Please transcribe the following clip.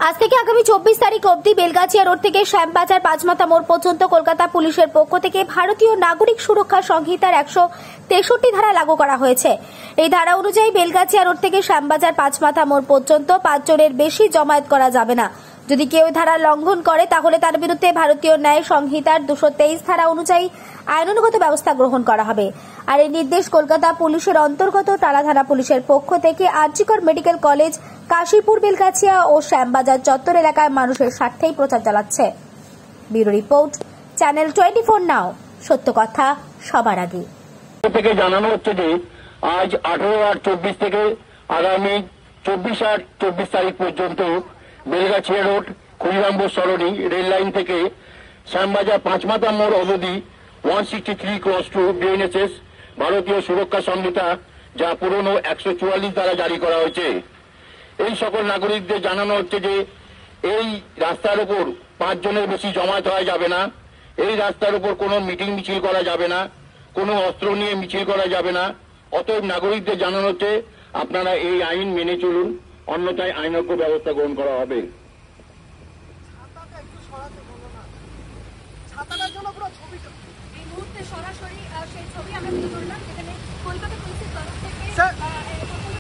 আজ থেকে আগামী 24 তারিখ অবধি বেলগাছিয়া রোড থেকে শ্যামবাজার পাঁচমাথা মোড় পর্যন্ত কলকাতা পুলিশের পক্ষ থেকে ভারতীয় নাগরিক সুরক্ষা সংহিতার 163 ধারা লাগু করা হয়েছে। এই ধারা অনুযায়ী বেলগাছিয়া রোড থেকে শ্যামবাজার পাঁচমাথা মোড় পর্যন্ত 5 জনের বেশি জমায়েত করা যাবে না। যদি কেউ ধারা লঙ্ঘন করে তাহলে তার বিরুদ্ধে ভারতীয় ন্যায় সংহিতার 223 ধারা অনুযায়ী আইনানুগত ব্যবস্থা গ্রহণ করা হবে। আর এই নির্দেশ কলকাতা পুলিশের অন্তর্গত টালা থানা পুলিশের পক্ষ থেকে আরজিকর মেডিকেল কলেজ, কাশীপুর, বেলগাছিয়া ও শ্যামবাজার চত্বর এলাকায় মানুষের স্বার্থেই প্রচার চালাচ্ছে। ব্যুরো রিপোর্ট, চ্যানেল 24 নাও, সত্য কথা সবার আগে। থেকে জানানো হচ্ছে যে আজ 18/8/24 থেকে আগামী 24/8/24 তারিখ পর্যন্ত বেলগাছিয়া রোড, ক্ষুদিরামপুর সরণি, রেল লাইন থেকে শ্যামবাজার পাঁচমাথা মোড় অবধি 163/2 বিএনএসএস ভারতীয় সুরক্ষা সংহিতা, যা পুরনো 144 দ্বারা জারি করা হয়েছে। এই সকল নাগরিকদের জানানো হচ্ছে যে এই রাস্তার উপর 5 জনের বেশি জমায়েত হওয়া যাবে না। এই রাস্তার উপর কোনো মিটিং মিছিল করা যাবে না, কোনো অস্ত্র নিয়ে মিছিল করা যাবে না। অতএব নাগরিকদের জানানো হচ্ছে আপনারা এই আইন মেনে চলুন, অন্যথায় আইনজ্ঞ ব্যবস্থা গ্রহণ করা হবে। ছাতাটার জন্য পুরো ছবিটা এই মুহূর্তে সরাসরি সেই ছবি আমরা তুলে ধরলাম, যেখানে কলকাতা পুলিশের তরফ থেকে